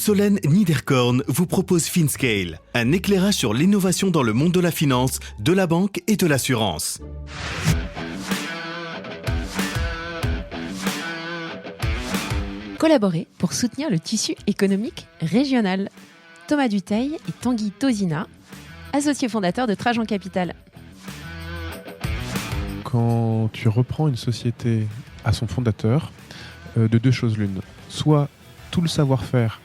Solène Niederkorn vous propose FinScale, un éclairage sur l'innovation dans le monde de la finance, de la banque et de l'assurance. Collaborer pour soutenir le tissu économique régional. Thomas Dutheil et Tanguy Tozina, associés fondateurs de Trajan Capital. Quand tu reprends une société à son fondateur, de deux choses l'une. Soit tout le savoir-faire,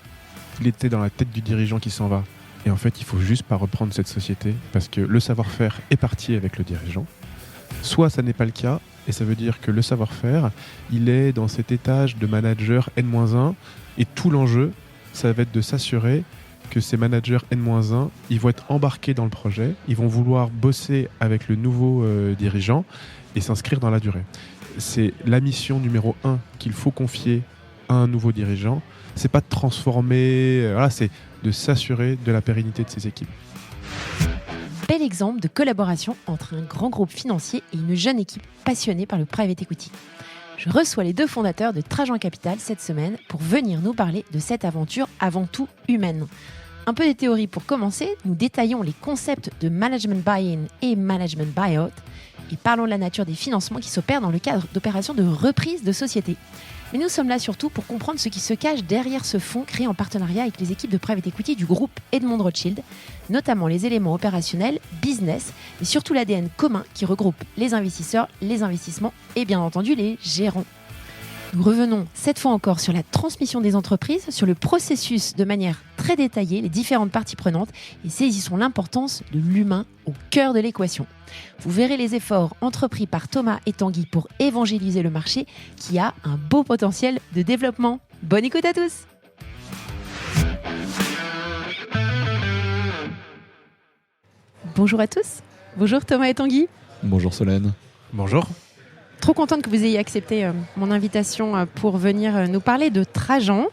il était dans la tête du dirigeant qui s'en va, et en fait il faut juste pas reprendre cette société parce que le savoir-faire est parti avec le dirigeant. Soit ça n'est pas le cas, et ça veut dire que le savoir-faire, il est dans cet étage de manager N-1, et tout l'enjeu, ça va être de s'assurer que ces managers N-1, ils vont être embarqués dans le projet, ils vont vouloir bosser avec le nouveau dirigeant et s'inscrire dans la durée. C'est la mission numéro 1 qu'il faut confier à un nouveau dirigeant. C'est pas de transformer, c'est de s'assurer de la pérennité de ses équipes. Bel exemple de collaboration entre un grand groupe financier et une jeune équipe passionnée par le private equity. Je reçois les deux fondateurs de Trajan Capital cette semaine pour venir nous parler de cette aventure avant tout humaine. Un peu des théories pour commencer, nous détaillons les concepts de management buy-in et management buy-out et parlons de la nature des financements qui s'opèrent dans le cadre d'opérations de reprise de société. Mais nous sommes là surtout pour comprendre ce qui se cache derrière ce fonds créé en partenariat avec les équipes de private equity du groupe Edmond Rothschild, notamment les éléments opérationnels, business, et surtout l'ADN commun qui regroupe les investisseurs, les investissements et bien entendu les gérants. Nous revenons cette fois encore sur la transmission des entreprises, sur le processus de manière très détaillée, les différentes parties prenantes et saisissons l'importance de l'humain au cœur de l'équation. Vous verrez les efforts entrepris par Thomas et Tanguy pour évangéliser le marché qui a un beau potentiel de développement. Bonne écoute à tous! Bonjour à tous. Bonjour Thomas et Tanguy. Bonjour Solène. Bonjour. Trop contente que vous ayez accepté mon invitation pour venir nous parler de Trajan,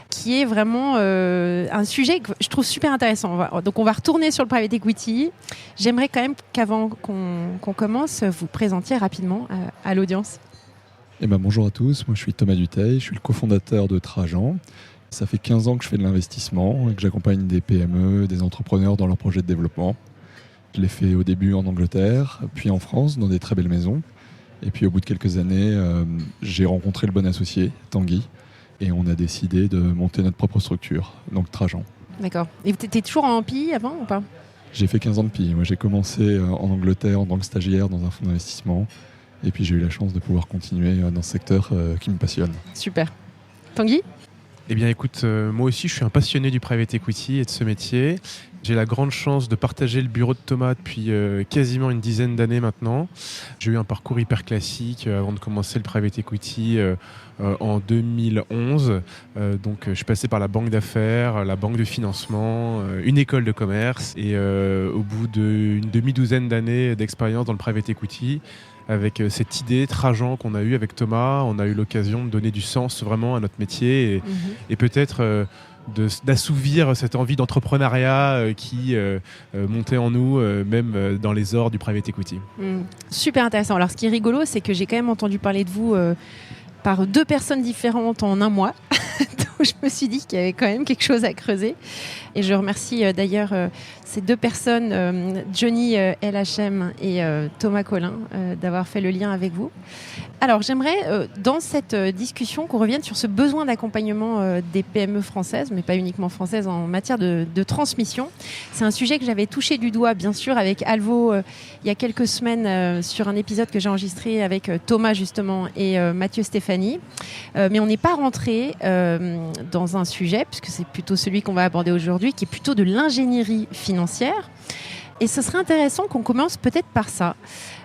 qui est vraiment un sujet que je trouve super intéressant. Donc on va retourner sur le private equity. J'aimerais quand même qu'avant qu'on commence, vous présentiez rapidement à l'audience. Bonjour à tous, moi je suis Thomas Dutheil, je suis le cofondateur de Trajan. Ça fait 15 ans que je fais de l'investissement et que j'accompagne des PME, des entrepreneurs dans leurs projets de développement. Je l'ai fait au début en Angleterre, puis en France, dans des très belles maisons. Et puis au bout de quelques années, j'ai rencontré le bon associé, Tanguy, et on a décidé de monter notre propre structure, donc Trajan. D'accord. Et tu étais toujours en PI avant ou pas ? J'ai fait 15 ans de PI. Moi, j'ai commencé en Angleterre en tant que stagiaire dans un fonds d'investissement. Et puis j'ai eu la chance de pouvoir continuer dans ce secteur qui me passionne. Super. Tanguy ? Eh bien écoute, moi aussi je suis un passionné du private equity et de ce métier. J'ai la grande chance de partager le bureau de Thomas depuis quasiment une dizaine d'années maintenant. J'ai eu un parcours hyper classique avant de commencer le private equity en 2011. Donc je suis passé par la banque d'affaires, la banque de financement, une école de commerce. Et au bout d'une demi-douzaine d'années d'expérience dans le private equity, avec cette idée Trajan qu'on a eue avec Thomas, on a eu l'occasion de donner du sens vraiment à notre métier et peut-être d'assouvir cette envie d'entrepreneuriat qui montait en nous, même dans les ors du private equity. Super intéressant. Alors ce qui est rigolo, c'est que j'ai quand même entendu parler de vous par deux personnes différentes en un mois. Donc je me suis dit qu'il y avait quand même quelque chose à creuser. Et je remercie d'ailleurs ces deux personnes, Johnny LHM et Thomas Collin, d'avoir fait le lien avec vous. Alors j'aimerais, dans cette discussion, qu'on revienne sur ce besoin d'accompagnement des PME françaises, mais pas uniquement françaises, en matière de transmission. C'est un sujet que j'avais touché du doigt, bien sûr, avec Alvo il y a quelques semaines, sur un épisode que j'ai enregistré avec Thomas, justement, et Mathieu Stéphanie. Mais on n'est pas rentré dans un sujet, puisque c'est plutôt celui qu'on va aborder aujourd'hui, qui est plutôt de l'ingénierie financière. Et ce serait intéressant qu'on commence peut-être par ça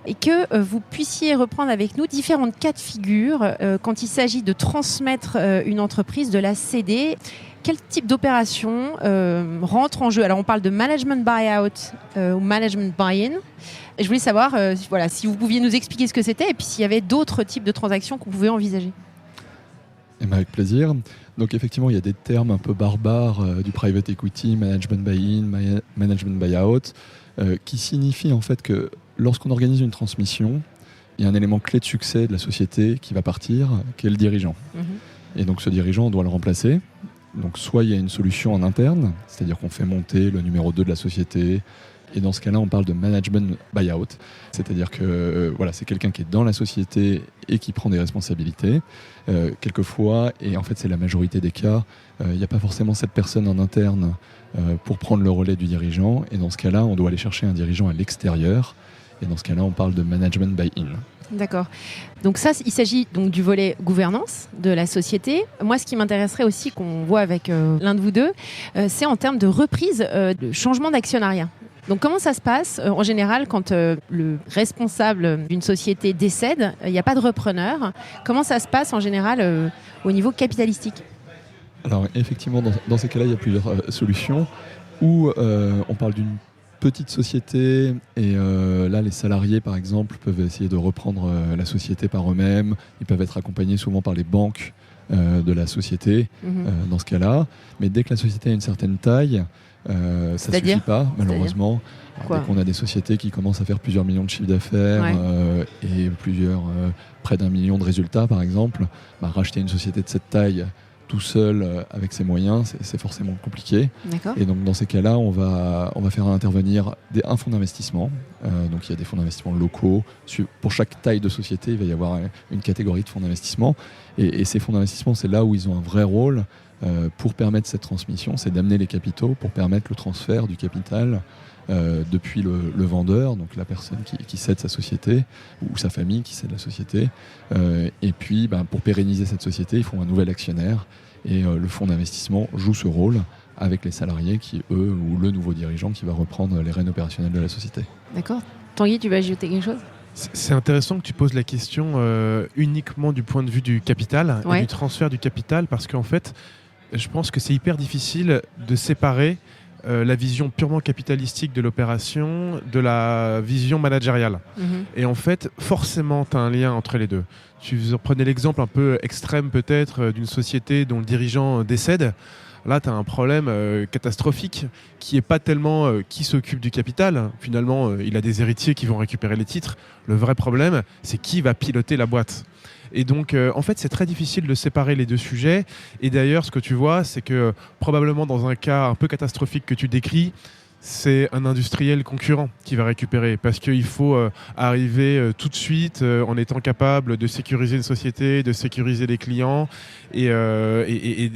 et que vous puissiez reprendre avec nous différentes cas de figure quand il s'agit de transmettre une entreprise, de la céder. Quel type d'opération rentre en jeu ? Alors on parle de management buy-out ou management buy-in. Et je voulais savoir si vous pouviez nous expliquer ce que c'était et puis s'il y avait d'autres types de transactions qu'on pouvait envisager. Avec plaisir. Donc effectivement, il y a des termes un peu barbares du private equity, management buy-in, management buy-out, qui signifient en fait que lorsqu'on organise une transmission, il y a un élément clé de succès de la société qui va partir, qui est le dirigeant. Et donc ce dirigeant, on doit le remplacer. Donc soit il y a une solution en interne, c'est-à-dire qu'on fait monter le numéro 2 de la société, et dans ce cas-là, on parle de management buyout, c'est-à-dire que c'est quelqu'un qui est dans la société et qui prend des responsabilités. Quelquefois, et en fait c'est la majorité des cas, il n'y a pas forcément cette personne en interne pour prendre le relais du dirigeant, et dans ce cas-là, on doit aller chercher un dirigeant à l'extérieur, et dans ce cas-là, on parle de management buy-in. D'accord. Donc ça, il s'agit donc du volet gouvernance de la société. Moi, ce qui m'intéresserait aussi qu'on voit avec l'un de vous deux, c'est en termes de reprise, de changement d'actionnariat. Donc comment ça se passe en général quand le responsable d'une société décède, il n'y a pas de repreneur. Comment ça se passe en général au niveau capitalistique ? Alors effectivement, dans ces cas-là, il y a plusieurs solutions. Ou on parle d'une petite société et là les salariés par exemple peuvent essayer de reprendre la société par eux-mêmes. Ils peuvent être accompagnés souvent par les banques de la société dans ce cas-là. Mais dès que la société a une certaine taille, ça ne suffit pas malheureusement. Dès qu'on a des sociétés qui commencent à faire plusieurs millions de chiffres d'affaires et près d'1 million de résultats par exemple, racheter une société de cette taille tout seul avec ses moyens, c'est forcément compliqué. D'accord. Et donc dans ces cas-là, on va faire intervenir un fonds d'investissement. Donc il y a des fonds d'investissement locaux. Pour chaque taille de société, il va y avoir une catégorie de fonds d'investissement. Et ces fonds d'investissement, c'est là où ils ont un vrai rôle pour permettre cette transmission, c'est d'amener les capitaux pour permettre le transfert du capital depuis le vendeur, donc la personne qui cède sa société, ou sa famille qui cède la société. Et puis, pour pérenniser cette société, il faut un nouvel actionnaire. Et le fonds d'investissement joue ce rôle avec les salariés qui, eux, ou le nouveau dirigeant qui va reprendre les rênes opérationnels de la société. D'accord. Tanguy, tu vas ajouter quelque chose ? C'est intéressant que tu poses la question uniquement du point de vue du capital et du transfert du capital, parce qu'en fait, je pense que c'est hyper difficile de séparer la vision purement capitalistique de l'opération de la vision managériale. Et en fait, forcément, tu as un lien entre les deux. Tu prenais l'exemple un peu extrême peut-être d'une société dont le dirigeant décède. Là, tu as un problème catastrophique qui n'est pas tellement qui s'occupe du capital. Finalement, il a des héritiers qui vont récupérer les titres. Le vrai problème, c'est qui va piloter la boîte. Et donc, en fait, c'est très difficile de séparer les deux sujets. Et d'ailleurs, ce que tu vois, c'est que probablement dans un cas un peu catastrophique que tu décris, c'est un industriel concurrent qui va récupérer, parce qu'il faut arriver tout de suite en étant capable de sécuriser une société, de sécuriser les clients et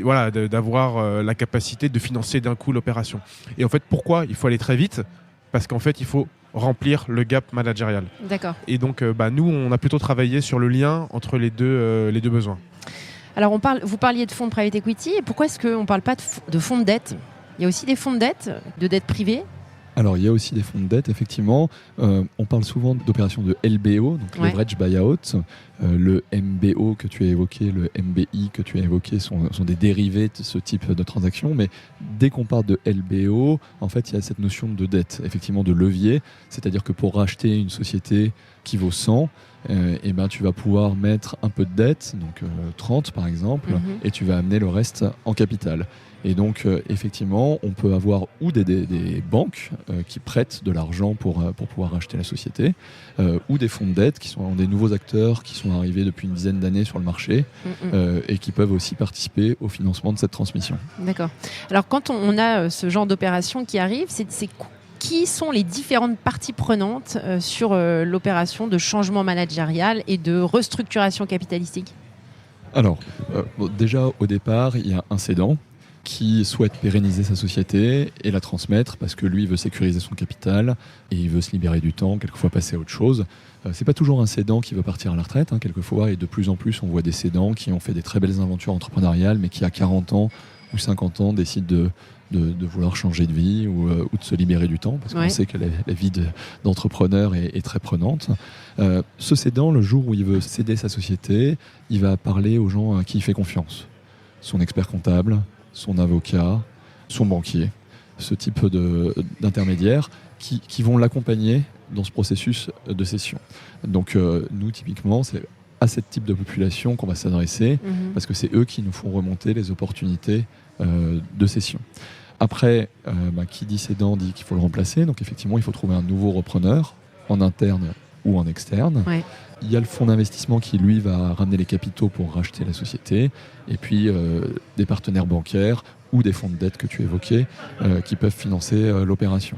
voilà, d'avoir la capacité de financer d'un coup l'opération. Et en fait, pourquoi il faut aller très vite ? Parce qu'en fait, il faut remplir le gap managérial. D'accord. Et donc, nous, on a plutôt travaillé sur le lien entre les deux besoins. Alors, vous parliez de fonds de private equity. Et pourquoi est-ce qu'on ne parle pas de fonds de dette ? Il y a aussi des fonds de dette privée. Alors, il y a aussi des fonds de dette, effectivement. On parle souvent d'opérations de LBO, donc leverage buyout. Le MBO que tu as évoqué, le MBI que tu as évoqué sont des dérivés de ce type de transaction. Mais dès qu'on parle de LBO, en fait, il y a cette notion de dette, effectivement de levier. C'est-à-dire que pour racheter une société qui vaut 100, tu vas pouvoir mettre un peu de dette, donc 30 par exemple, et tu vas amener le reste en capital. Et donc, effectivement, on peut avoir ou des banques qui prêtent de l'argent pour pouvoir racheter la société, ou des fonds de dette qui sont des nouveaux acteurs qui sont arrivés depuis une dizaine d'années sur le marché et qui peuvent aussi participer au financement de cette transmission. D'accord. Alors, quand on a ce genre d'opération qui arrive, qui sont les différentes parties prenantes sur l'opération de changement managérial et de restructuration capitalistique ? Alors, déjà, au départ, il y a un cédant qui souhaite pérenniser sa société et la transmettre parce que lui veut sécuriser son capital et il veut se libérer du temps, quelquefois passer à autre chose. C'est pas toujours un cédant qui veut partir à la retraite, quelquefois, et de plus en plus on voit des cédants qui ont fait des très belles aventures entrepreneuriales mais qui à 40 ans ou 50 ans décident de vouloir changer de vie ou de se libérer du temps parce qu'on sait que la vie d'entrepreneur est très prenante. Ce cédant, le jour où il veut céder sa société, il va parler aux gens à qui il fait confiance. Son expert comptable, son avocat, son banquier, ce type d'intermédiaires qui vont l'accompagner dans ce processus de cession. Donc nous, typiquement, c'est à ce type de population qu'on va s'adresser parce que c'est eux qui nous font remonter les opportunités de cession. Après, qui dit cédant dit qu'il faut le remplacer. Donc effectivement, il faut trouver un nouveau repreneur en interne ou en externe. il y a le fonds d'investissement qui, lui, va ramener les capitaux pour racheter la société, et puis des partenaires bancaires ou des fonds de dette que tu évoquais qui peuvent financer l'opération.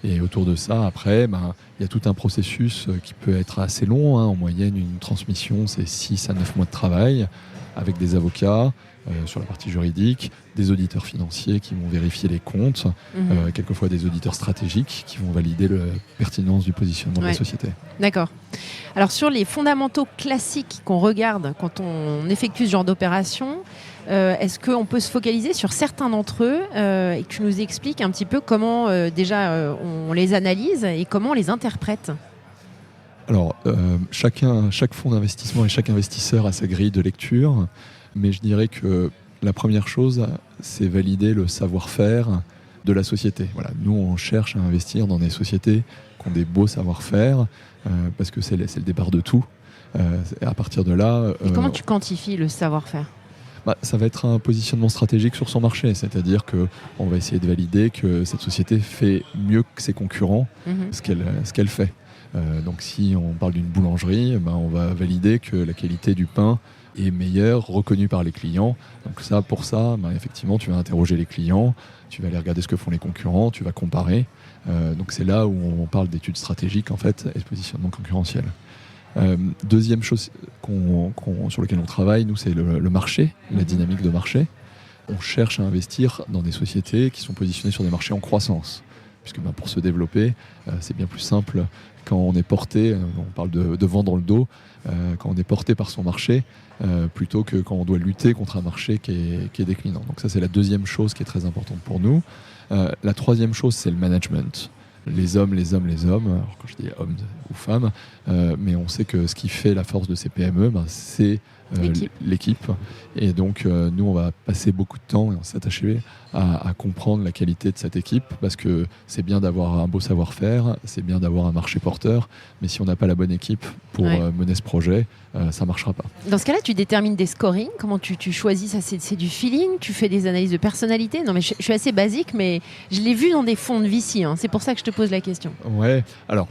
Et autour de ça, après, il y a tout un processus qui peut être assez long. En moyenne, une transmission, c'est 6 à 9 mois de travail avec des avocats sur la partie juridique, des auditeurs financiers qui vont vérifier les comptes, quelquefois des auditeurs stratégiques qui vont valider la pertinence du positionnement de la société. D'accord. Alors sur les fondamentaux classiques qu'on regarde quand on effectue ce genre d'opération, est-ce qu'on peut se focaliser sur certains d'entre eux et que tu nous expliques un petit peu comment déjà on les analyse et comment on les interprète? Alors, chaque fonds d'investissement et chaque investisseur a sa grille de lecture, mais je dirais que la première chose, c'est valider le savoir-faire de la société. Voilà, nous, on cherche à investir dans des sociétés qui ont des beaux savoir-faire, parce que c'est le départ de tout. Et à partir de là... Et comment tu quantifies le savoir-faire ? Ça va être un positionnement stratégique sur son marché, c'est-à-dire qu'on va essayer de valider que cette société fait mieux que ses concurrents ce qu'elle fait. Donc si on parle d'une boulangerie, on va valider que la qualité du pain est meilleure, reconnue par les clients. Donc pour ça, effectivement, tu vas interroger les clients, tu vas aller regarder ce que font les concurrents, tu vas comparer. Donc c'est là où on parle d'études stratégiques en fait, et de positionnement concurrentiel. Deuxième chose sur laquelle on travaille, nous, c'est le marché, la dynamique de marché. On cherche à investir dans des sociétés qui sont positionnées sur des marchés en croissance. Puisque pour se développer, c'est bien plus simple quand on est porté, on parle de vent dans le dos, quand on est porté par son marché, plutôt que quand on doit lutter contre un marché qui est déclinant. Donc ça, c'est la deuxième chose qui est très importante pour nous. La troisième chose, c'est le management. Les hommes. Alors quand je dis hommes ou femmes, mais on sait que ce qui fait la force de ces PME, c'est l'équipe. Et donc, nous, on va passer beaucoup de temps et on s'attacher à comprendre la qualité de cette équipe, parce que c'est bien d'avoir un beau savoir-faire, c'est bien d'avoir un marché porteur, mais si on n'a pas la bonne équipe pour mener ce projet, ça ne marchera pas. Dans ce cas-là, tu détermines des scorings. Comment tu choisis ça? C'est du feeling? Tu fais des analyses de personnalité? Non, mais je suis assez basique, mais je l'ai vu dans des fonds de VC. C'est pour ça que je te pose la question. Ouais. Alors,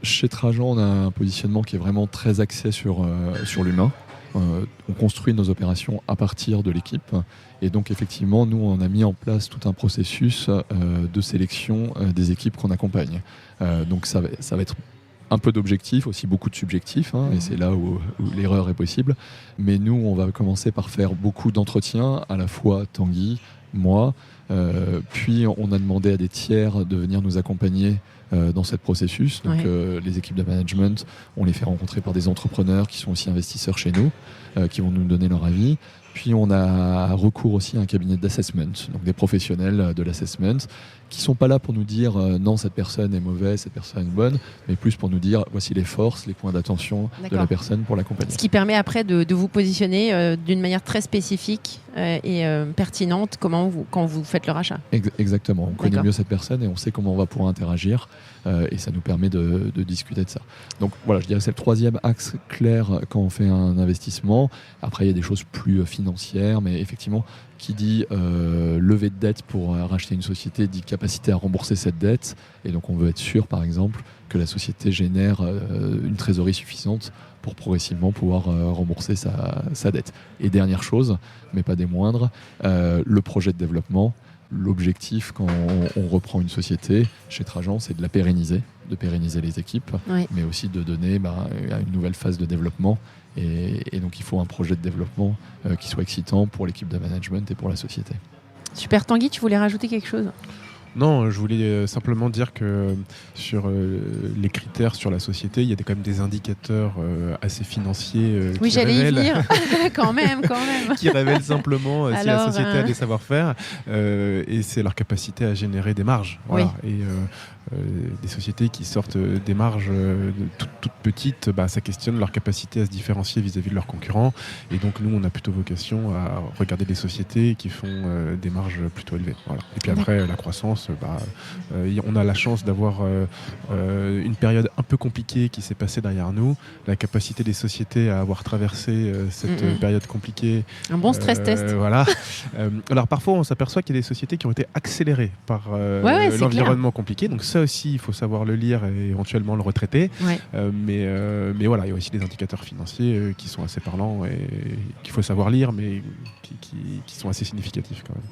chez Trajan, on a un positionnement qui est vraiment très axé sur l'humain. On construit nos opérations à partir de l'équipe. Et donc, effectivement, nous, on a mis en place tout un processus de sélection des équipes qu'on accompagne. Donc, ça va être un peu d'objectif, aussi beaucoup de subjectif, et c'est là où l'erreur est possible. Mais nous, on va commencer par faire beaucoup d'entretiens, à la fois Tanguy, moi, puis on a demandé à des tiers de venir nous accompagner dans ce processus. Donc les équipes de management, on les fait rencontrer par des entrepreneurs qui sont aussi investisseurs chez nous, qui vont nous donner leur avis. Puis on a recours aussi à un cabinet d'assessment, donc des professionnels de l'assessment, qui ne sont pas là pour nous dire non, cette personne est mauvaise, cette personne est bonne, mais plus pour nous dire voici les forces, les points d'attention de la personne pour l'accompagner. Ce qui permet après de vous positionner d'une manière très spécifique et pertinente quand vous faites le rachat. Exactement, on connaît mieux cette personne et on sait comment on va pouvoir interagir, et ça nous permet de discuter de ça. Donc voilà, je dirais que c'est le troisième axe clair quand on fait un investissement. Après, il y a des choses plus financières, mais effectivement, qui dit levée de dette pour racheter une société dit capacité à rembourser cette dette, et donc on veut être sûr par exemple que la société génère une trésorerie suffisante pour progressivement pouvoir rembourser sa dette. Et dernière chose, mais pas des moindres, le projet de développement. L'objectif quand on reprend une société chez Trajan, c'est de pérenniser les équipes, mais aussi de donner à une nouvelle phase de développement. Et donc il faut un projet de développement qui soit excitant pour l'équipe de management et pour la société. Super. Tanguy, tu voulais rajouter quelque chose ? Non, je voulais simplement dire que sur les critères sur la société, il y a quand même des indicateurs assez financiers oui, j'allais y venir. quand même. qui révèlent simplement si la société a des savoir-faire et c'est leur capacité à générer des marges. Voilà. Oui. Et des sociétés qui sortent des marges toutes petites, ça questionne leur capacité à se différencier vis-à-vis de leurs concurrents. Et donc nous, on a plutôt vocation à regarder des sociétés qui font des marges plutôt élevées. Voilà. Et puis après, la croissance, finance. On a la chance d'avoir une période un peu compliquée qui s'est passée derrière nous, la capacité des sociétés à avoir traversé cette période compliquée. Un bon stress test. Voilà. Alors parfois on s'aperçoit qu'il y a des sociétés qui ont été accélérées par l'environnement compliqué, donc ça aussi il faut savoir le lire et éventuellement le retraiter. Ouais. Mais voilà, il y a aussi des indicateurs financiers qui sont assez parlants et qu'il faut savoir lire, mais qui sont assez significatifs quand même.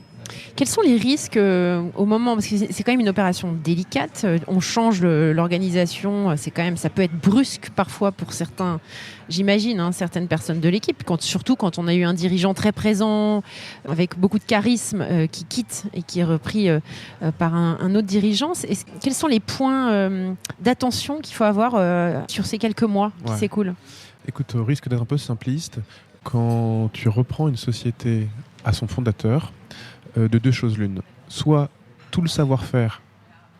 Quels sont les risques au moment, parce que c'est quand même une opération délicate, on change l'organisation, ça peut être brusque parfois pour certains, j'imagine, certaines personnes de l'équipe, surtout quand on a eu un dirigeant très présent, avec beaucoup de charisme, qui quitte et qui est repris par un autre dirigeant. Quels sont les points d'attention qu'il faut avoir sur ces quelques mois qui s'écoulent ? Écoute, au risque d'être un peu simpliste, quand tu reprends une société à son fondateur, de deux choses l'une. Soit tout le savoir-faire,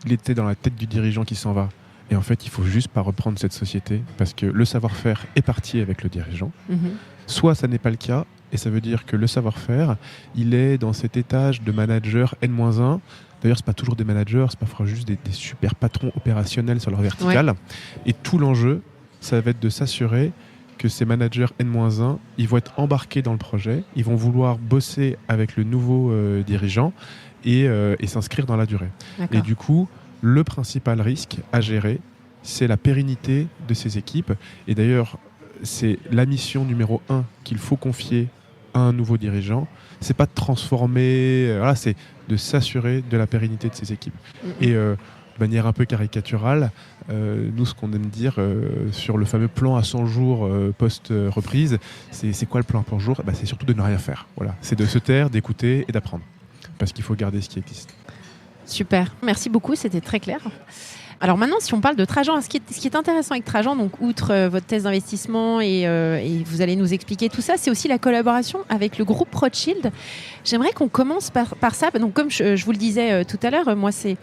il était dans la tête du dirigeant qui s'en va, et en fait, il faut juste pas reprendre cette société parce que le savoir-faire est parti avec le dirigeant. Soit ça n'est pas le cas, et ça veut dire que le savoir-faire, il est dans cet étage de manager N-1. D'ailleurs, c'est pas toujours des managers, c'est parfois juste des super patrons opérationnels sur leur verticale. Ouais. Et tout l'enjeu, ça va être de s'assurer que ces managers N-1, ils vont être embarqués dans le projet, ils vont vouloir bosser avec le nouveau dirigeant et s'inscrire dans la durée. D'accord. Et du coup, le principal risque à gérer, c'est la pérennité de ces équipes. Et d'ailleurs, c'est la mission numéro 1 qu'il faut confier à un nouveau dirigeant. C'est pas de transformer, c'est de s'assurer de la pérennité de ces équipes. Et de manière un peu caricaturale, nous, ce qu'on aime dire sur le fameux plan à 100 jours post-reprise, c'est quoi le plan à 100 jours ? C'est surtout de ne rien faire. Voilà. C'est de se taire, d'écouter et d'apprendre. Parce qu'il faut garder ce qui existe. Super. Merci beaucoup, c'était très clair. Alors maintenant, si on parle de Trajan, ce qui est intéressant avec Trajan, donc outre votre thèse d'investissement et vous allez nous expliquer tout ça, c'est aussi la collaboration avec le groupe Rothschild. J'aimerais qu'on commence par ça. Donc comme je vous le disais tout à l'heure, moi c'est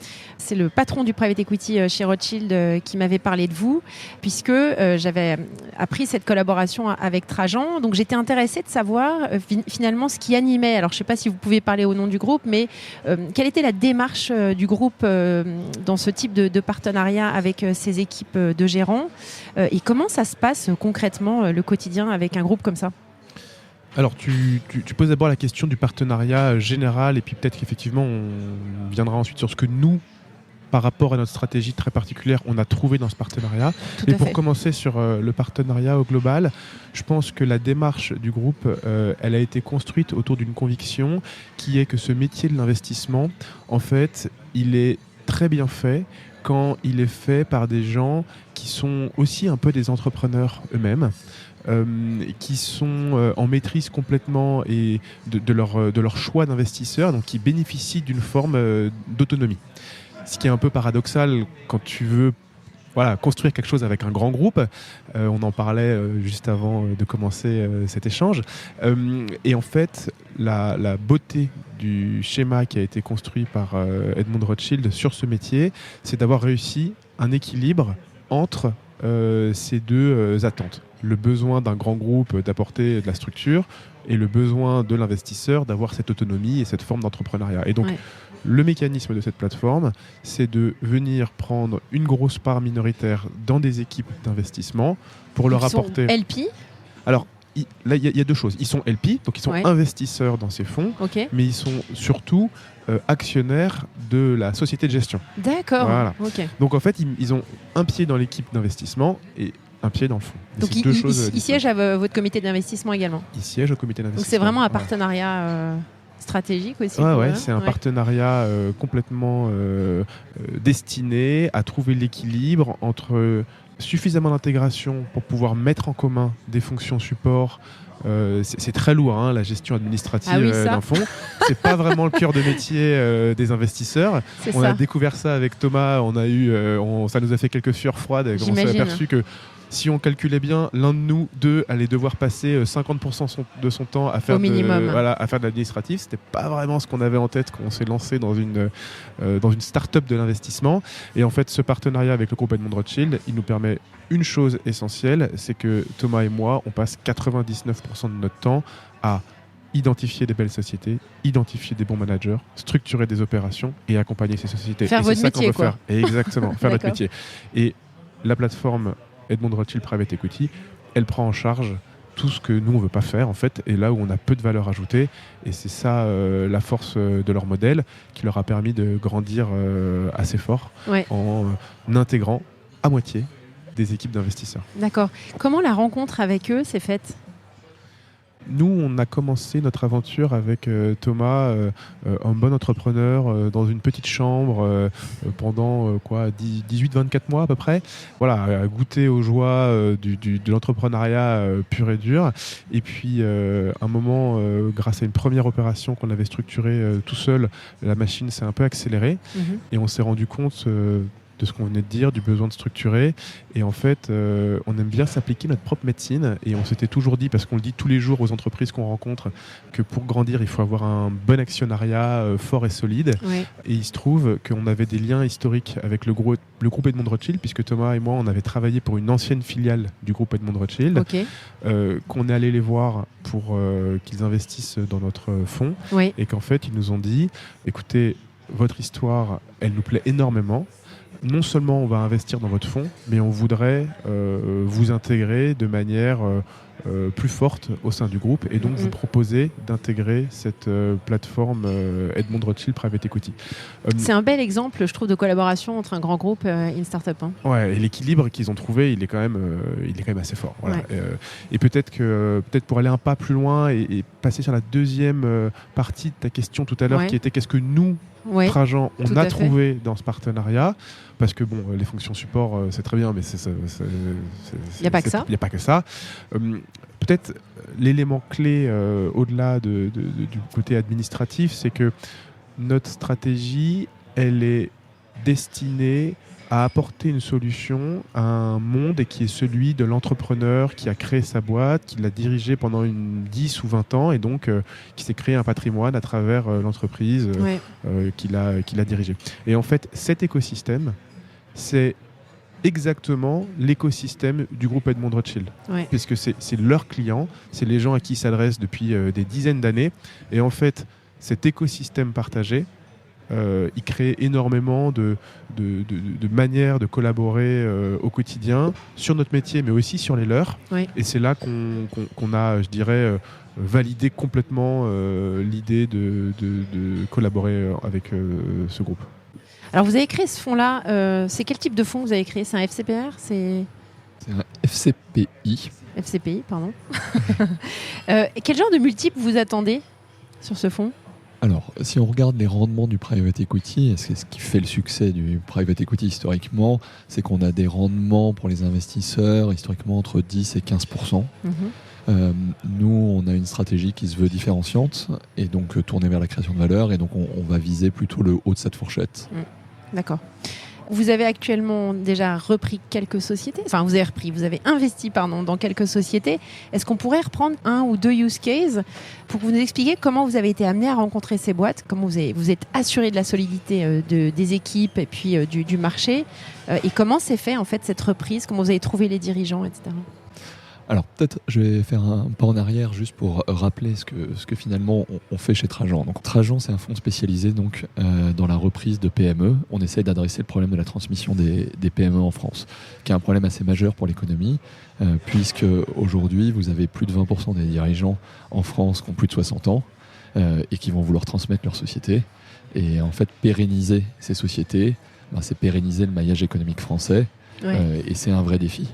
le patron du private equity chez Rothschild qui m'avait parlé de vous, puisque j'avais appris cette collaboration avec Trajan. Donc j'étais intéressée de savoir finalement ce qui animait. Alors je ne sais pas si vous pouvez parler au nom du groupe, mais quelle était la démarche du groupe dans ce type de partenariat avec ses équipes de gérants et comment ça se passe concrètement le quotidien avec un groupe comme ça ? Alors tu poses d'abord la question du partenariat général et puis peut-être qu'effectivement on viendra ensuite sur ce que nous, par rapport à notre stratégie très particulière, on a trouvé dans ce partenariat. Et pour commencer sur le partenariat au global, je pense que la démarche du groupe, elle a été construite autour d'une conviction qui est que ce métier de l'investissement, en fait, il est très bien fait quand il est fait par des gens qui sont aussi un peu des entrepreneurs eux-mêmes, qui sont en maîtrise complètement et de leur choix d'investisseurs, donc qui bénéficient d'une forme d'autonomie. Ce qui est un peu paradoxal quand tu veux construire quelque chose avec un grand groupe. On en parlait juste avant de commencer cet échange. Et en fait, la beauté du schéma qui a été construit par Edmond Rothschild sur ce métier, c'est d'avoir réussi un équilibre entre ces deux attentes. Le besoin d'un grand groupe d'apporter de la structure et le besoin de l'investisseur d'avoir cette autonomie et cette forme d'entrepreneuriat. Et donc, le mécanisme de cette plateforme, c'est de venir prendre une grosse part minoritaire dans des équipes d'investissement pour leur apporter... Ils sont LP ? Alors, là, il y a deux choses. Ils sont LP, donc ils sont investisseurs dans ces fonds, mais ils sont surtout actionnaires de la société de gestion. D'accord. Voilà. Okay. Donc en fait, ils ont un pied dans l'équipe d'investissement et un pied dans le fonds. Donc ils siègent à votre comité d'investissement également ? Ils siègent au comité d'investissement. Donc c'est vraiment un partenariat... stratégique aussi. C'est un partenariat complètement destiné à trouver l'équilibre entre suffisamment d'intégration pour pouvoir mettre en commun des fonctions support. C'est très lourd, la gestion administrative d'un fonds. C'est pas vraiment le cœur de métier des investisseurs. On a découvert ça avec Thomas. Ça nous a fait quelques sueurs froides. On s'est aperçu que si on calculait bien, l'un de nous deux allait devoir passer 50% de son temps à faire de l'administratif. C'était pas vraiment ce qu'on avait en tête quand on s'est lancé dans une start-up de l'investissement. Et en fait, ce partenariat avec le groupe Edmond Rothschild, il nous permet une chose essentielle, c'est que Thomas et moi, on passe 99% de notre temps à identifier des belles sociétés, identifier des bons managers, structurer des opérations et accompagner ces sociétés. Faire et votre c'est ça qu'on métier, veut quoi. faire. Et exactement, faire notre D'accord. métier. Et la plateforme Edmond Rothschild Private Equity, elle prend en charge tout ce que nous on veut pas faire en fait, et là où on a peu de valeur ajoutée, et c'est ça la force de leur modèle qui leur a permis de grandir assez fort Ouais. en intégrant à moitié des équipes d'investisseurs. D'accord. Comment la rencontre avec eux s'est faite? Nous, on a commencé notre aventure avec Thomas, un bon entrepreneur, dans une petite chambre pendant 18-24 mois à peu près. Voilà, à goûter aux joies de l'entrepreneuriat pur et dur. Et puis, un moment, grâce à une première opération qu'on avait structurée tout seul, la machine s'est un peu accélérée et on s'est rendu compte de ce qu'on venait de dire, du besoin de structurer. Et en fait, on aime bien s'appliquer notre propre médecine. Et on s'était toujours dit, parce qu'on le dit tous les jours aux entreprises qu'on rencontre, que pour grandir, il faut avoir un bon actionnariat fort et solide. Ouais. Et il se trouve qu'on avait des liens historiques avec le groupe Edmond Rothschild, puisque Thomas et moi, on avait travaillé pour une ancienne filiale du groupe Edmond Rothschild, Ok. qu'on est allé les voir pour qu'ils investissent dans notre fonds. Oui. Et qu'en fait, ils nous ont dit, écoutez, votre histoire, elle nous plaît énormément. Non seulement on va investir dans votre fonds, mais on voudrait vous intégrer de manière plus forte au sein du groupe, et donc vous proposer d'intégrer cette plateforme Edmond Rothschild Private Equity. C'est un bel exemple, je trouve, de collaboration entre un grand groupe et une start-up. Hein. Ouais, et l'équilibre qu'ils ont trouvé, il est quand même assez fort. Voilà. Ouais. Et peut-être pour aller un pas plus loin et passer sur la deuxième partie de ta question tout à l'heure, Ouais. qui était qu'est-ce que nous, Ouais. Trajan, tout on a à fait. trouvé dans ce partenariat, parce que bon, les fonctions support, c'est très bien, mais Y a pas que ça. Il n'y a pas que ça. Peut-être l'élément clé au-delà du côté administratif, c'est que notre stratégie, elle est destinée à apporter une solution à un monde qui est celui de l'entrepreneur qui a créé sa boîte, qui l'a dirigée pendant 10 ou 20 ans, et donc qui s'est créé un patrimoine à travers l'entreprise Ouais. qu'il a dirigée. Et en fait, cet écosystème, c'est exactement l'écosystème du groupe Edmond Rothschild. Ouais. Puisque c'est leurs clients, c'est les gens à qui ils s'adressent depuis des dizaines d'années. Et en fait, cet écosystème partagé, il crée énormément de manières de collaborer au quotidien sur notre métier, mais aussi sur les leurs. Oui. Et c'est là qu'on a, je dirais, validé complètement l'idée de collaborer avec ce groupe. Alors, vous avez créé ce fonds-là. C'est quel type de fonds vous avez créé? C'est un FCPR? C'est C'est un FCPI. FCPI, pardon. Quel genre de multiple vous attendez sur ce fonds? Alors, si on regarde les rendements du private equity, c'est ce qui fait le succès du private equity historiquement, c'est qu'on a des rendements pour les investisseurs historiquement entre 10 et 15%. Nous, on a une stratégie qui se veut différenciante et donc tournée vers la création de valeur, et donc on va viser plutôt le haut de cette fourchette. D'accord. Vous avez actuellement déjà repris quelques sociétés. Enfin, vous avez investi dans quelques sociétés. Est-ce qu'on pourrait reprendre un ou deux use cases pour que vous nous expliquiez comment vous avez été amené à rencontrer ces boîtes, comment vous êtes assuré de la solidité des équipes et puis du marché, et comment s'est fait en fait cette reprise, comment vous avez trouvé les dirigeants, etc. Alors peut-être je vais faire un pas en arrière juste pour rappeler ce que finalement on fait chez Trajan. Donc Trajan, c'est un fonds spécialisé donc dans la reprise de PME. On essaie d'adresser le problème de la transmission des PME en France, qui est un problème assez majeur pour l'économie, puisque aujourd'hui vous avez plus de 20% des dirigeants en France qui ont plus de 60 ans et qui vont vouloir transmettre leur société. Et en fait, pérenniser ces sociétés, c'est pérenniser le maillage économique français, et c'est un vrai défi.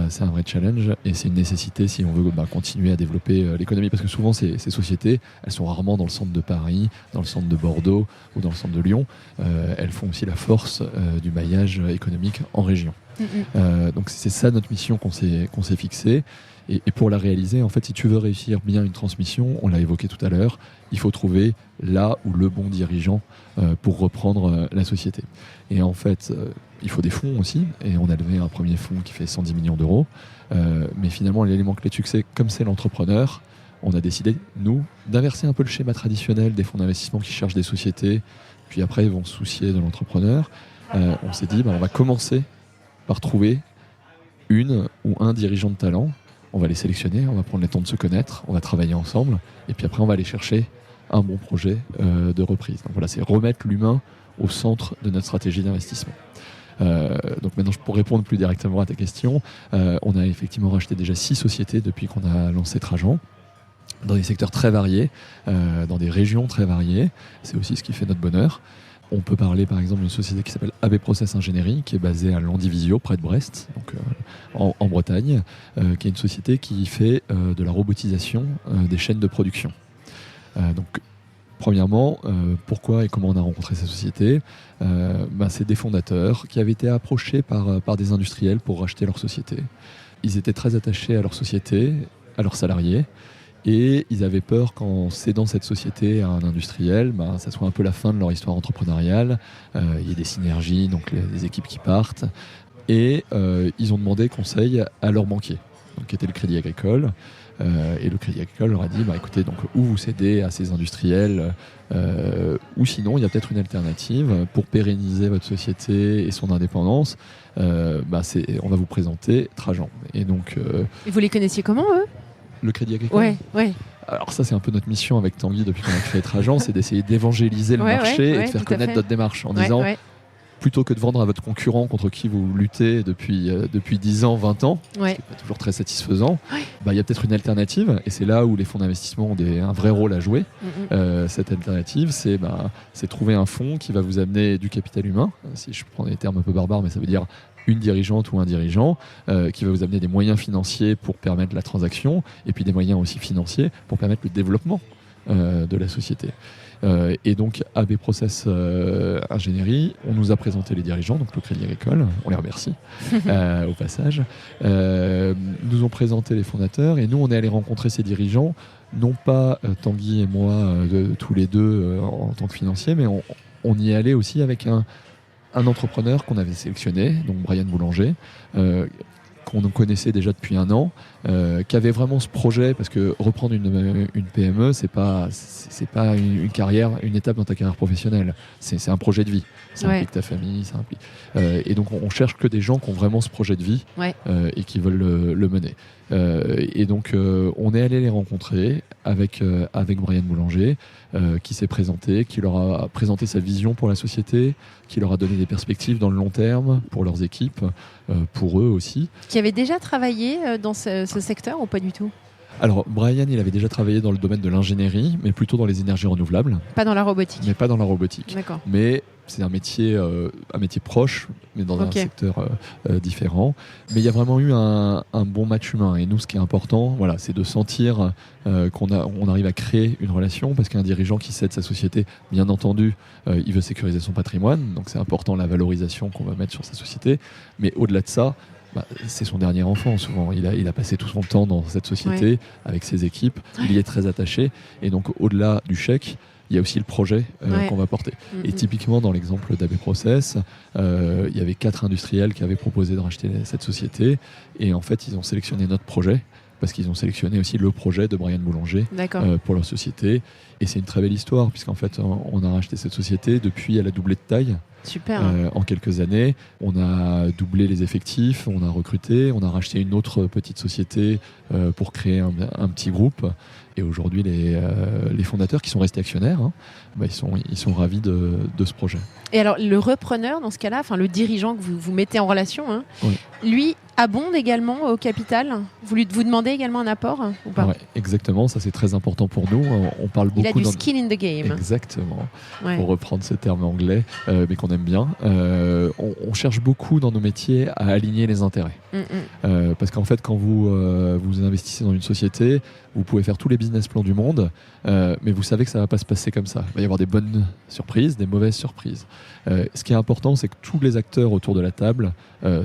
C'est un vrai challenge et c'est une nécessité si on veut continuer à développer l'économie, parce que souvent ces sociétés, elles sont rarement dans le centre de Paris, dans le centre de Bordeaux ou dans le centre de Lyon. Elles font aussi la force du maillage économique en région. Donc c'est ça notre mission qu'on s'est fixée. Et pour la réaliser, en fait, si tu veux réussir bien une transmission, on l'a évoqué tout à l'heure, il faut trouver là où le bon dirigeant pour reprendre la société. Et en fait, il faut des fonds aussi, et on a levé un premier fonds qui fait 110 millions d'euros. Mais finalement, l'élément clé de succès, comme c'est l'entrepreneur, on a décidé, nous, d'inverser un peu le schéma traditionnel des fonds d'investissement qui cherchent des sociétés, puis après ils vont se soucier de l'entrepreneur. On s'est dit, on va commencer par trouver une ou un dirigeant de talent on va les sélectionner, on va prendre le temps de se connaître, on va travailler ensemble, et puis après on va aller chercher un bon projet de reprise. Donc voilà, c'est remettre l'humain au centre de notre stratégie d'investissement. Donc maintenant, pour répondre plus directement à ta question, on a effectivement racheté déjà 6 sociétés depuis qu'on a lancé Trajan, dans des secteurs très variés, dans des régions très variées. C'est aussi ce qui fait notre bonheur. On peut parler par exemple d'une société qui s'appelle AB Process Ingénierie, qui est basée à Landivisiau, près de Brest, donc, en Bretagne, qui est une société qui fait de la robotisation des chaînes de production. Donc, premièrement, pourquoi et comment on a rencontré cette société ? C'est des fondateurs qui avaient été approchés par des industriels pour racheter leur société. Ils étaient très attachés à leur société, à leurs salariés, et ils avaient peur qu'en cédant cette société à un industriel, ça soit un peu la fin de leur histoire entrepreneuriale. Il y a des synergies, donc les équipes qui partent. Et ils ont demandé conseil à leur banquier, donc, qui était le Crédit Agricole. Et le Crédit Agricole leur a dit écoutez, donc, ou vous cédez à ces industriels, ou sinon il y a peut-être une alternative pour pérenniser votre société et son indépendance. On va vous présenter Trajan. Et donc, Et vous les connaissiez comment, eux ? Le Crédit Agricole. Ouais. Alors ça, c'est un peu notre mission avec Tanguy depuis qu'on a créé Trajan, c'est d'essayer d'évangéliser le marché et de faire connaître notre démarche en disant plutôt que de vendre à votre concurrent contre qui vous luttez depuis 10 ans, 20 ans, ce qui n'est pas toujours très satisfaisant, il y a peut-être une alternative, et c'est là où les fonds d'investissement ont un vrai rôle à jouer. Cette alternative, c'est trouver un fonds qui va vous amener du capital humain, si je prends des termes un peu barbares, mais ça veut dire une dirigeante ou un dirigeant qui va vous amener des moyens financiers pour permettre la transaction, et puis des moyens aussi financiers pour permettre le développement de la société. Et donc, AB Process Ingénierie, on nous a présenté les dirigeants, donc le Crédit Agricole, on les remercie au passage, nous ont présenté les fondateurs, et nous, on est allé rencontrer ces dirigeants, non pas Tanguy et moi, tous les deux en tant que financiers, mais on y est allé aussi avec un entrepreneur qu'on avait sélectionné, donc Brian Boulanger, qu'on connaissait déjà depuis 1 an, qui avait vraiment ce projet, parce que reprendre une PME, c'est pas une carrière, une étape dans ta carrière professionnelle, c'est un projet de vie, ça implique ta famille, ça implique, et donc on cherche que des gens qui ont vraiment ce projet de vie et qui veulent le mener. Et donc on est allé les rencontrer avec Brian Boulanger, qui s'est présenté, qui leur a présenté sa vision pour la société, qui leur a donné des perspectives dans le long terme pour leurs équipes, pour eux aussi. Qui avait déjà travaillé dans ce secteur ou pas du tout ? Alors, Brian, il avait déjà travaillé dans le domaine de l'ingénierie, mais plutôt dans les énergies renouvelables. Pas dans la robotique. Mais pas dans la robotique. D'accord. Mais c'est un métier proche, mais dans un secteur différent. Mais il y a vraiment eu un bon match humain. Et nous, ce qui est important, c'est de sentir qu'on arrive à créer une relation, parce qu'un dirigeant qui cède sa société, bien entendu, il veut sécuriser son patrimoine. Donc c'est important la valorisation qu'on va mettre sur sa société. Mais au-delà de ça, c'est son dernier enfant souvent. Il a passé tout son temps dans cette société avec ses équipes. Il y est très attaché. Et donc au-delà du chèque, il y a aussi le projet qu'on va porter. Et typiquement dans l'exemple d'AB Process, il y avait 4 industriels qui avaient proposé de racheter cette société. Et en fait, ils ont sélectionné notre projet, parce qu'ils ont sélectionné aussi le projet de Brian Boulanger pour leur société. Et c'est une très belle histoire, puisqu'en fait, on a racheté cette société. Depuis, elle a doublé de taille. Super. En quelques années, on a doublé les effectifs, on a recruté, on a racheté une autre petite société pour créer un petit groupe. Et aujourd'hui, les fondateurs qui sont restés actionnaires, ils sont ravis de ce projet. Et alors, le repreneur, dans ce cas-là, le dirigeant que vous mettez en relation, lui abonde également au capital. Vous demandez également un apport ou pas ? Exactement, ça c'est très important pour nous. On parle beaucoup. Il a du skin in the game. Exactement, pour reprendre ce terme anglais, mais qu'on aime bien. On cherche beaucoup dans nos métiers à aligner les intérêts. Parce qu'en fait, quand vous investissez dans une société, vous pouvez faire tous les business plans du monde, mais vous savez que ça ne va pas se passer comme ça. Il va y avoir des bonnes surprises, des mauvaises surprises. Ce qui est important, c'est que tous les acteurs autour de la table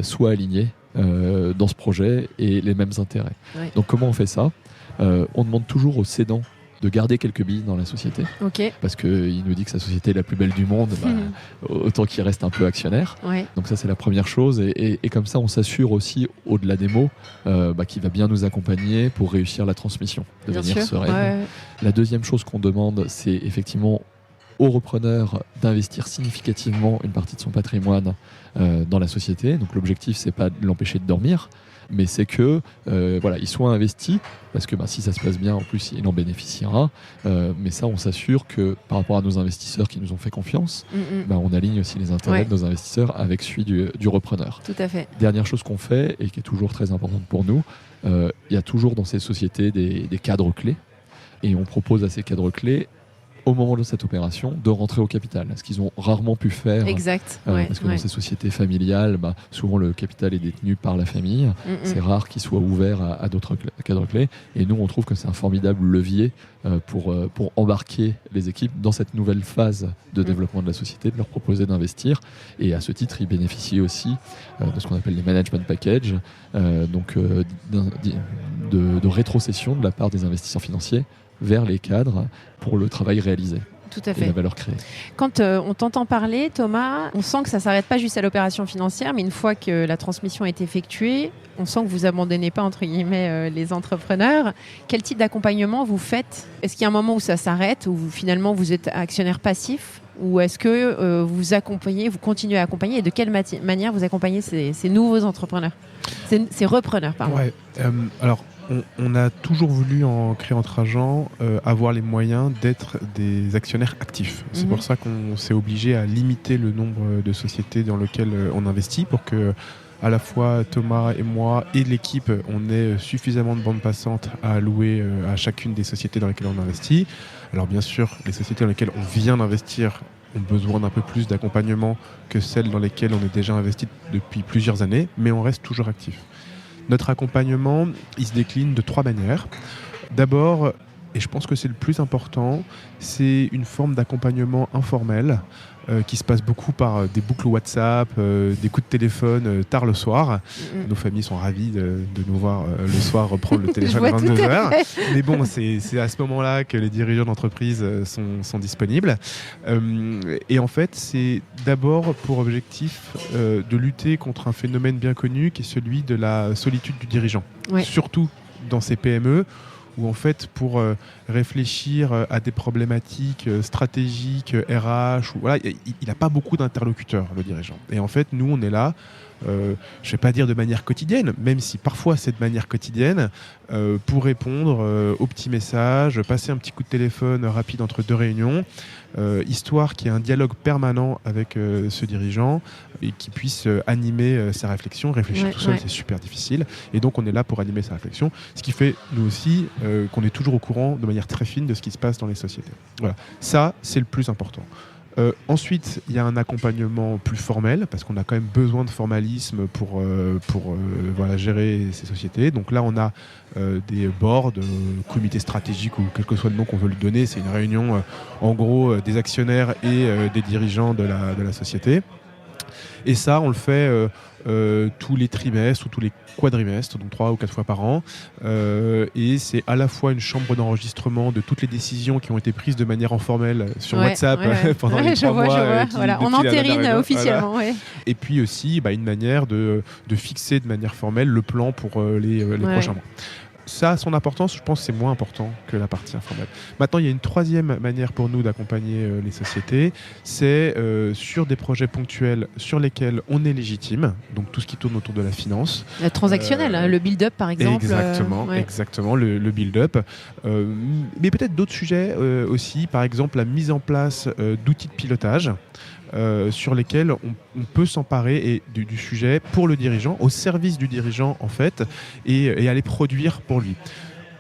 soient alignés dans ce projet et les mêmes intérêts. Donc comment on fait ça ? On demande toujours aux cédants de garder quelques billes dans la société, parce qu'il nous dit que sa société est la plus belle du monde, autant qu'il reste un peu actionnaire. Donc ça, c'est la première chose, et comme ça on s'assure aussi, au-delà des mots, qu'il va bien nous accompagner pour réussir la transmission de manière sereine. La deuxième chose qu'on demande, c'est effectivement au repreneur d'investir significativement une partie de son patrimoine dans la société. Donc l'objectif, c'est pas de l'empêcher de dormir, mais c'est que ils soient investis, parce que si ça se passe bien, en plus, il en bénéficiera. Mais ça, on s'assure que par rapport à nos investisseurs qui nous ont fait confiance, on aligne aussi les intérêts de nos investisseurs avec celui du repreneur. Tout à fait. Dernière chose qu'on fait, et qui est toujours très importante pour nous, il y a toujours dans ces sociétés des cadres clés, et on propose à ces cadres clés, au moment de cette opération, de rentrer au capital, ce qu'ils ont rarement pu faire. Exact. Parce que dans ces sociétés familiales, souvent le capital est détenu par la famille. C'est rare qu'il soit ouvert à d'autres cadres clés. Et nous, on trouve que c'est un formidable levier pour embarquer les équipes dans cette nouvelle phase de développement de la société, de leur proposer d'investir. Et à ce titre, ils bénéficient aussi de ce qu'on appelle les management packages, de rétrocession de la part des investisseurs financiers vers les cadres pour le travail réalisé. Tout à fait. Et la valeur créée. Quand on t'entend parler, Thomas, on sent que ça ne s'arrête pas juste à l'opération financière, mais une fois que la transmission est effectuée, on sent que vous abandonnez pas, entre guillemets, les entrepreneurs. Quel type d'accompagnement vous faites ? Est-ce qu'il y a un moment où ça s'arrête, où finalement vous êtes actionnaire passif ? Ou est-ce que vous continuez à accompagner, et de quelle manière vous accompagnez ces nouveaux entrepreneurs, ces repreneurs, pardon. Alors, on a toujours voulu, en créant Trajan, avoir les moyens d'être des actionnaires actifs. C'est pour ça qu'on s'est obligé à limiter le nombre de sociétés dans lesquelles on investit, pour que à la fois Thomas et moi et l'équipe, on ait suffisamment de bandes passantes à allouer à chacune des sociétés dans lesquelles on investit. Alors bien sûr, les sociétés dans lesquelles on vient d'investir ont besoin d'un peu plus d'accompagnement que celles dans lesquelles on est déjà investi depuis plusieurs années, mais on reste toujours actif. Notre accompagnement, il se décline de 3 manières. D'abord, et je pense que c'est le plus important, c'est une forme d'accompagnement informel qui se passe beaucoup par des boucles WhatsApp, des coups de téléphone tard le soir. Nos familles sont ravies de nous voir le soir reprendre le téléphone à 22h. Mais bon, c'est à ce moment-là que les dirigeants d'entreprise sont disponibles. Et en fait, c'est d'abord pour objectif de lutter contre un phénomène bien connu qui est celui de la solitude du dirigeant. Ouais. Surtout dans ces PME, où en fait, pour réfléchir à des problématiques stratégiques, RH, il n'a pas beaucoup d'interlocuteurs, le dirigeant. Et en fait, nous, on est là, je ne vais pas dire de manière quotidienne, même si parfois c'est de manière quotidienne, pour répondre aux petits messages, passer un petit coup de téléphone rapide entre 2 réunions, histoire qu'il y ait un dialogue permanent avec ce dirigeant et qu'il puisse animer sa réflexion. Réfléchir tout seul, c'est super difficile. Et donc, on est là pour animer sa réflexion. Ce qui fait, nous aussi, qu'on est toujours au courant de manière très fine de ce qui se passe dans les sociétés. Voilà. Ça, c'est le plus important. Ensuite, il y a un accompagnement plus formel, parce qu'on a quand même besoin de formalisme pour gérer ces sociétés. Donc là, on a des boards, comités stratégiques, ou quel que soit le nom qu'on veut lui donner. C'est une réunion, en gros, des actionnaires et des dirigeants de la société. Et ça, on le fait tous les trimestres ou tous les quadrimestres, donc 3 ou 4 fois par an. Et c'est à la fois une chambre d'enregistrement de toutes les décisions qui ont été prises de manière informelle sur WhatsApp pendant les 3 mois. On entérine officiellement. Voilà. Et puis aussi une manière de fixer de manière formelle le plan pour les prochains mois. Ça a son importance, je pense que c'est moins important que la partie informelle. Maintenant, il y a une 3e manière pour nous d'accompagner les sociétés, c'est sur des projets ponctuels sur lesquels on est légitime, donc tout ce qui tourne autour de la finance. La transactionnelle, le build-up par exemple. Exactement, le build-up. Mais peut-être d'autres sujets aussi, par exemple la mise en place d'outils de pilotage. Sur lesquels on peut s'emparer du sujet pour le dirigeant, au service du dirigeant en fait, et aller produire pour lui.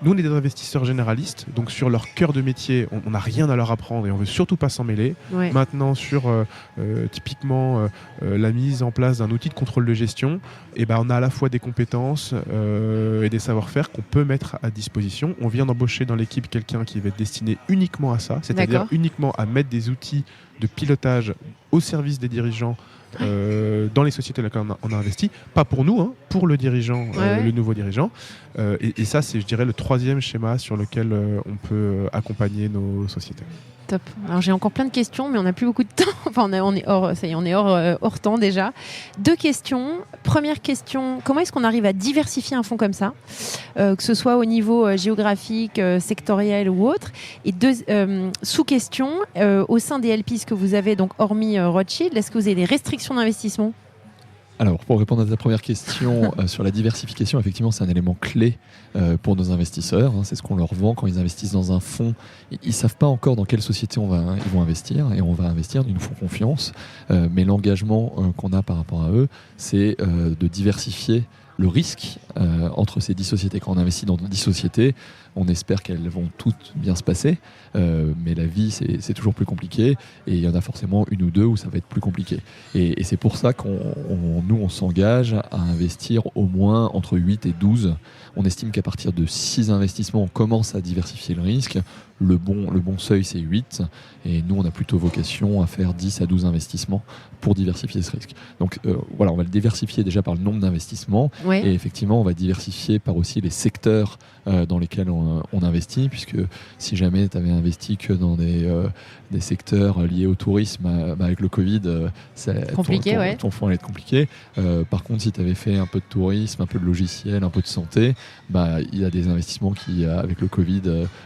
Nous, on est des investisseurs généralistes, donc sur leur cœur de métier, on n'a rien à leur apprendre et on ne veut surtout pas s'en mêler. Ouais. Maintenant, sur typiquement la mise en place d'un outil de contrôle de gestion, on a à la fois des compétences et des savoir-faire qu'on peut mettre à disposition. On vient d'embaucher dans l'équipe quelqu'un qui va être destiné uniquement à ça, c'est-à-dire uniquement à mettre des outils de pilotage au service des dirigeants dans les sociétés dans lesquelles on a investi, pas pour nous, pour le dirigeant, le nouveau dirigeant. Et ça, c'est, je dirais, le 3e schéma sur lequel on peut accompagner nos sociétés. Top. Alors j'ai encore plein de questions, mais on n'a plus beaucoup de temps. Enfin, on est hors temps déjà. 2 questions. Première question, comment est-ce qu'on arrive à diversifier un fonds comme ça, que ce soit au niveau géographique, sectoriel ou autre? Et sous-question, au sein des LPs que vous avez, donc hormis Rothschild, est-ce que vous avez des restrictions d'investissement? Alors, pour répondre à ta première question sur la diversification, effectivement, c'est un élément clé pour nos investisseurs. C'est ce qu'on leur vend quand ils investissent dans un fonds. Ils ne savent pas encore dans quelle société ils vont investir, et on va investir, ils nous font confiance. Mais l'engagement qu'on a par rapport à eux, c'est de diversifier le risque entre ces 10 sociétés. Quand on investit dans 10 sociétés, on espère qu'elles vont toutes bien se passer, mais la vie, c'est toujours plus compliqué, et il y en a forcément une ou deux où ça va être plus compliqué. Et c'est pour ça nous, on s'engage à investir au moins entre 8 et 12. On estime qu'à partir de 6 investissements, on commence à diversifier le risque. Le bon seuil, c'est 8. Et nous, on a plutôt vocation à faire 10 à 12 investissements pour diversifier ce risque. Donc voilà, on va le diversifier déjà par le nombre d'investissements. Ouais. Et effectivement, on va diversifier par aussi les secteurs dans lesquels on investit, puisque si jamais tu avais investi que dans des secteurs liés au tourisme, avec le Covid, Compliqué, ton fonds allait être compliqué. Par contre, si tu avais fait un peu de tourisme, un peu de logiciel, un peu de santé, il y a des investissements qui, avec le Covid,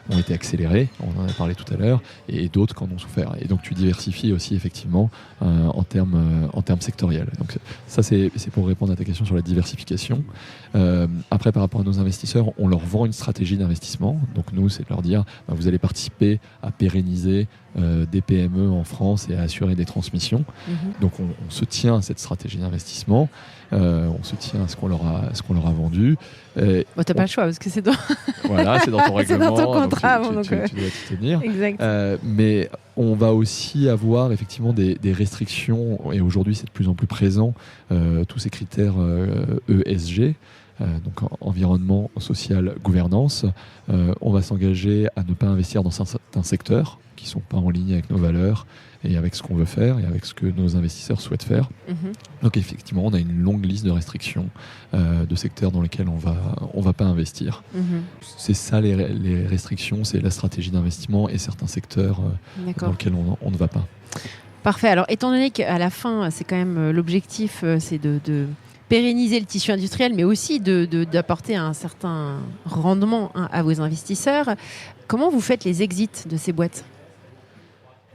ont été accélérés, on en a parlé tout à l'heure, et d'autres qui en ont souffert. Et donc tu diversifies aussi effectivement en termes sectoriels. Donc ça, c'est pour répondre à ta question sur la diversification. Après, par rapport à nos investisseurs, on leur vend une stratégie d'investissement. Donc nous, c'est de leur dire, vous allez participer à pérenniser des PME en France et à assurer des transmissions. Donc on se tient à cette stratégie d'investissement, on se tient à ce qu'on leur a vendu. T'as pas le choix parce que c'est dans... Voilà, c'est dans ton règlement, c'est dans ton contrat, donc tu dois t'y tenir. Exact. Mais on va aussi avoir effectivement des restrictions, et aujourd'hui c'est de plus en plus présent, tous ces critères ESG. Donc environnement, social, gouvernance. On va s'engager à ne pas investir dans certains secteurs qui ne sont pas en ligne avec nos valeurs et avec ce qu'on veut faire et avec ce que nos investisseurs souhaitent faire. Donc effectivement, on a une longue liste de restrictions de secteurs dans lesquels on va pas investir. C'est ça les restrictions, c'est la stratégie d'investissement et certains secteurs dans lesquels on ne va pas. Parfait. Alors, étant donné qu'à la fin, c'est quand même l'objectif, c'est de pérenniser le tissu industriel, mais aussi d'apporter un certain rendement à vos investisseurs. Comment vous faites les exits de ces boîtes ?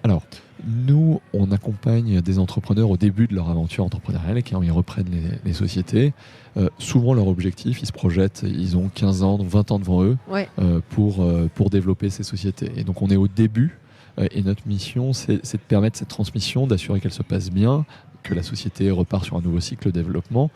Alors, nous, on accompagne des entrepreneurs au début de leur aventure entrepreneuriale et quand ils reprennent les sociétés. Souvent, leur objectif, ils se projettent, ils ont 15 ans, 20 ans devant eux pour développer ces sociétés. Et donc, on est au début et notre mission, c'est de permettre cette transmission, d'assurer qu'elle se passe bien, que la société repart sur un nouveau cycle de développement.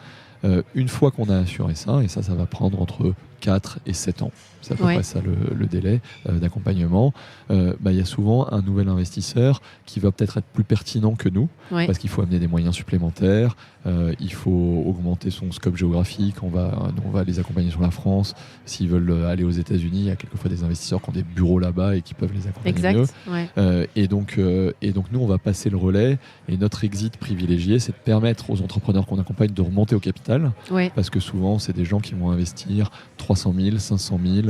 Une fois qu'on a assuré ça, et ça va prendre entre 4 et 7 ans, c'est à peu près ça le délai d'accompagnement, il y a souvent un nouvel investisseur qui va peut-être être plus pertinent que nous, parce qu'il faut amener des moyens supplémentaires, il faut augmenter son scope géographique, on va les accompagner sur la France. S'ils veulent aller aux États-Unis, il y a quelquefois des investisseurs qui ont des bureaux là-bas et qui peuvent les accompagner mieux. Et donc nous, on va passer le relais, et notre exit privilégié, c'est de permettre aux entrepreneurs qu'on accompagne de remonter au capital, parce que souvent, c'est des gens qui vont investir 300 000, 500 000,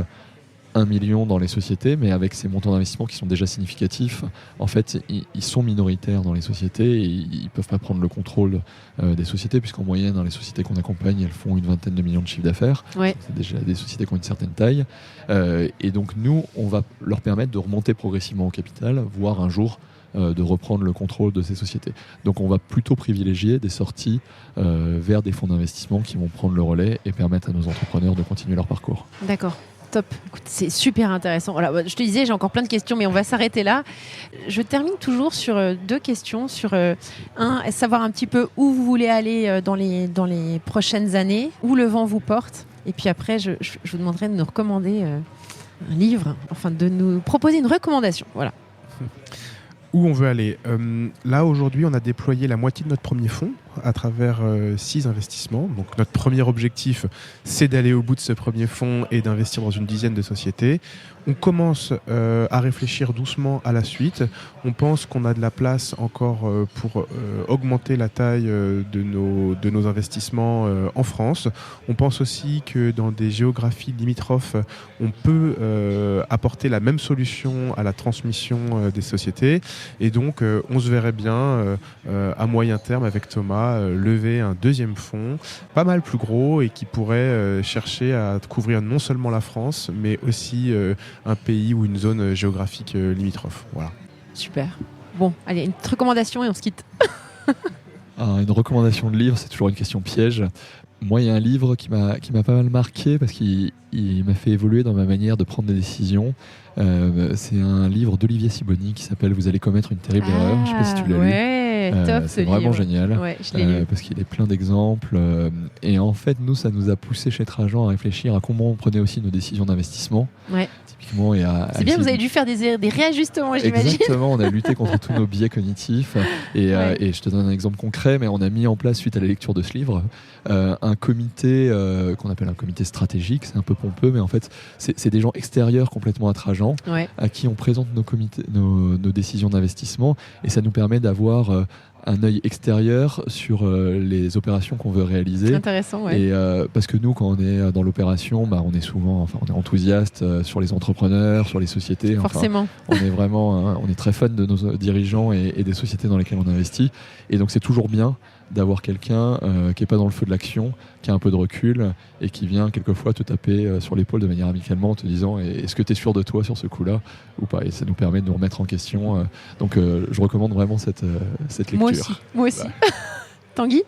1 million dans les sociétés, mais avec ces montants d'investissement qui sont déjà significatifs, en fait, ils sont minoritaires dans les sociétés et ils ne peuvent pas prendre le contrôle des sociétés, puisqu'en moyenne, dans les sociétés qu'on accompagne, elles font une vingtaine de millions de chiffre d'affaires. C'est déjà des sociétés qui ont une certaine taille. Et donc, nous, on va leur permettre de remonter progressivement au capital, voire un jour de reprendre le contrôle de ces sociétés. Donc on va plutôt privilégier des sorties vers des fonds d'investissement qui vont prendre le relais et permettre à nos entrepreneurs de continuer leur parcours. D'accord. Top. Écoute, c'est super intéressant. Voilà, je te disais, j'ai encore plein de questions, mais on va s'arrêter là. Je termine toujours sur 2 questions. Sur savoir un petit peu où vous voulez aller dans les prochaines années, où le vent vous porte. Et puis après, je vous demanderai de nous recommander un livre, enfin de nous proposer une recommandation. Voilà. Où on veut aller. Là, aujourd'hui, on a déployé la moitié de notre premier fonds à travers 6 investissements. Donc, notre premier objectif, c'est d'aller au bout de ce premier fonds et d'investir dans une dizaine de sociétés. On commence à réfléchir doucement à la suite. On pense qu'on a de la place encore pour augmenter la taille de nos investissements en France. On pense aussi que dans des géographies limitrophes, on peut apporter la même solution à la transmission des sociétés. Et donc, on se verrait bien à moyen terme avec Thomas lever un deuxième fonds, pas mal plus gros et qui pourrait chercher à couvrir non seulement la France, mais aussi un pays ou une zone géographique limitrophe. Voilà. Super. Bon, allez, une petite recommandation et on se quitte. Une recommandation de livre, c'est toujours une question piège. Moi, il y a un livre qui m'a pas mal marqué parce qu'il m'a fait évoluer dans ma manière de prendre des décisions. C'est un livre d'Olivier Sibony qui s'appelle « Vous allez commettre une terrible erreur ». Je ne sais pas si tu l'as lu. Top, c'est vraiment livre. génial. Ouais, je l'ai lu. Parce qu'il est plein d'exemples. Et en fait, nous, ça nous a poussé chez Trajan à réfléchir à comment on prenait aussi nos décisions d'investissement. Ouais. Typiquement, c'est bien, vous avez dû faire des réajustements, j'imagine. Exactement, on a lutté contre tous nos biais cognitifs. Et je te donne un exemple concret, mais on a mis en place, suite à la lecture de ce livre, un comité qu'on appelle un comité stratégique. C'est un peu pompeux, mais en fait, c'est des gens extérieurs complètement à Trajan, à qui on présente nos décisions d'investissement. Et ça nous permet d'avoir un œil extérieur sur les opérations qu'on veut réaliser. Intéressant, ouais. Et parce que nous, quand on est dans l'opération, on est enthousiaste sur les entrepreneurs, sur les sociétés. Forcément. On est vraiment, on est très fan de nos dirigeants et des sociétés dans lesquelles on investit. Et donc, c'est toujours bien d'avoir quelqu'un qui n'est pas dans le feu de l'action, qui a un peu de recul et qui vient quelquefois te taper sur l'épaule de manière amicalement en te disant est-ce que tu es sûr de toi sur ce coup-là ou pas. Et ça nous permet de nous remettre en question. Donc je recommande vraiment cette lecture. Moi aussi. Tanguy ?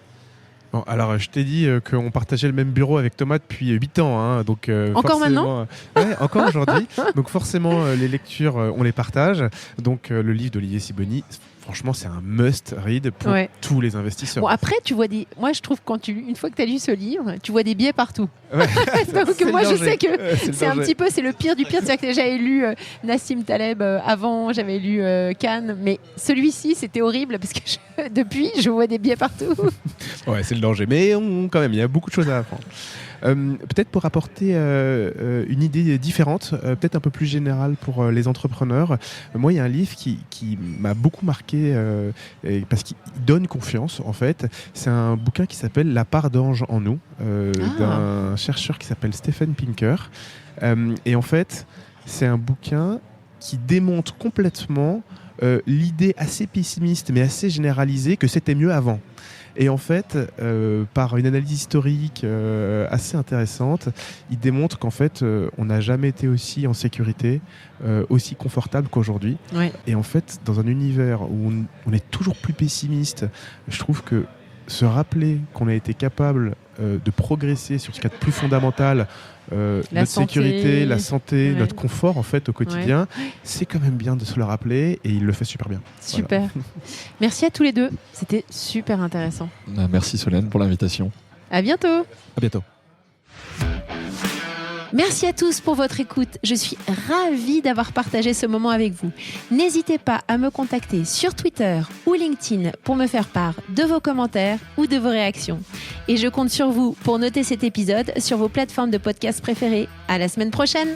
Bon, alors, je t'ai dit qu'on partageait le même bureau avec Thomas depuis 8 ans. Hein, donc, encore maintenant encore aujourd'hui. Donc forcément, les lectures, on les partage. Donc le livre d'Olivier Sibony, franchement, c'est un must-read pour tous les investisseurs. Bon, après, tu vois moi, je trouve une fois que tu as lu ce livre, tu vois des biais partout. Ouais. Donc, moi, je sais que c'est un petit peu, c'est le pire du pire. C'est-à-dire que j'avais lu Nassim Taleb avant, j'avais lu Kahn, mais celui-ci, c'était horrible parce que depuis, je vois des biais partout. Ouais, c'est le danger. Mais quand même, il y a beaucoup de choses à apprendre. Peut-être pour apporter une idée différente, peut-être un peu plus générale pour les entrepreneurs. Moi, il y a un livre qui m'a beaucoup marqué parce qu'il donne confiance, en fait. C'est un bouquin qui s'appelle « La part d'ange en nous » d'un chercheur qui s'appelle Steven Pinker. Et en fait, c'est un bouquin qui démonte complètement l'idée assez pessimiste mais assez généralisée que c'était mieux avant. Et en fait, par une analyse historique assez intéressante, il démontre qu'en fait, on n'a jamais été aussi en sécurité, aussi confortable qu'aujourd'hui. Ouais. Et en fait, dans un univers où on est toujours plus pessimiste, je trouve que se rappeler qu'on a été capable de progresser sur ce qu'il y a de plus fondamental, notre sécurité, la santé, notre confort en fait au quotidien, c'est quand même bien de se le rappeler et il le fait super bien. Super. Voilà. Merci à tous les deux. C'était super intéressant. Merci Solène pour l'invitation. À bientôt. À bientôt. Merci à tous pour votre écoute. Je suis ravie d'avoir partagé ce moment avec vous. N'hésitez pas à me contacter sur Twitter ou LinkedIn pour me faire part de vos commentaires ou de vos réactions. Et je compte sur vous pour noter cet épisode sur vos plateformes de podcast préférées. À la semaine prochaine.